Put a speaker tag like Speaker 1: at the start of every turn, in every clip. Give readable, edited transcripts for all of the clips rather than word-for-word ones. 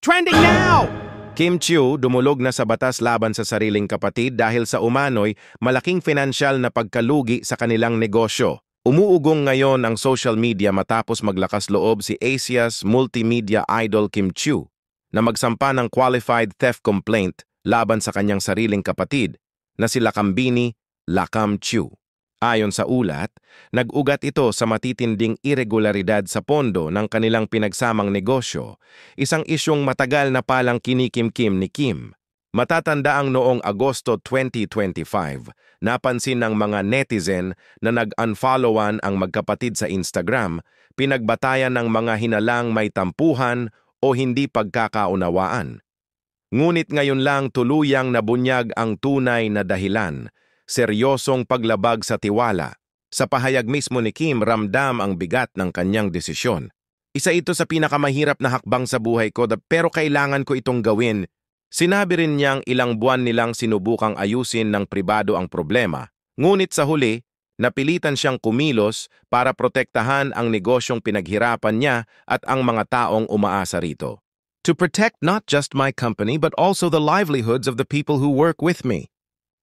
Speaker 1: Trending now!
Speaker 2: Kim Chiu dumulog na sa batas laban sa sariling kapatid dahil sa umano'y malaking pinansyal na pagkalugi sa kanilang negosyo. Umuugong ngayon ang social media matapos maglakas loob si Asia's multimedia idol Kim Chiu na magsampa ng qualified theft complaint laban sa kanyang sariling kapatid na si Lakambini Lakam Chiu. Ayon sa ulat, nag-ugat ito sa matitinding irregularidad sa pondo ng kanilang pinagsamang negosyo, isang isyong matagal na palang kinikimkim ni Kim. Matatanda ang noong Agosto 2025, napansin ng mga netizen na nag-unfollowan ang magkapatid sa Instagram, pinagbatayan ng mga hinalang may tampuhan o hindi pagkakaunawaan. Ngunit ngayon lang tuluyang nabunyag ang tunay na dahilan, seryosong paglabag sa tiwala. Sa pahayag mismo ni Kim, ramdam ang bigat ng kanyang desisyon. Isa ito sa pinakamahirap na hakbang sa buhay ko pero kailangan ko itong gawin. Sinabi rin niyang ilang buwan nilang sinubukang ayusin ng pribado ang problema. Ngunit sa huli, napilitan siyang kumilos para protektahan ang negosyong pinaghirapan niya at ang mga taong umaasa rito. To protect not just my company but also the livelihoods of the people who work with me.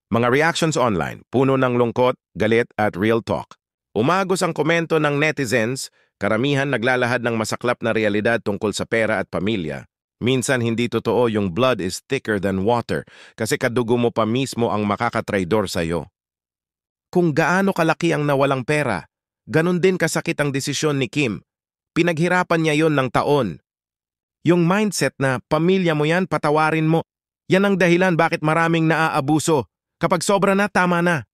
Speaker 2: Mga reactions online, puno ng lungkot, galit at real talk. Umagos ang komento ng netizens, karamihan naglalahad ng masaklap na realidad tungkol sa pera at pamilya. Minsan hindi totoo yung blood is thicker than water kasi kadugo mo pa mismo ang makakatraidor sa'yo. Kung gaano kalaki ang nawalang pera, ganun din kasakit ang desisyon ni Kim. Pinaghirapan niya yon ng taon. Yung mindset na pamilya mo yan, patawarin mo, yan ang dahilan bakit maraming naaabuso. Kapag sobra na, tama na.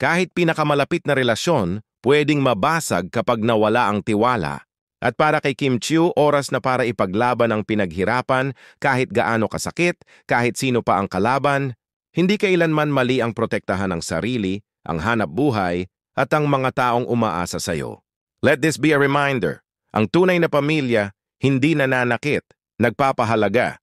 Speaker 2: Kahit pinakamalapit na relasyon, pwedeng mabasag kapag nawala ang tiwala. At para kay Kim Chiu, oras na para ipaglaban ang pinaghirapan kahit gaano kasakit, kahit sino pa ang kalaban. Hindi kailanman mali ang protektahan ng sarili, ang hanap buhay, at ang mga taong umaasa sa'yo. Let this be a reminder. Ang tunay na pamilya, hindi nananakit, nagpapahalaga.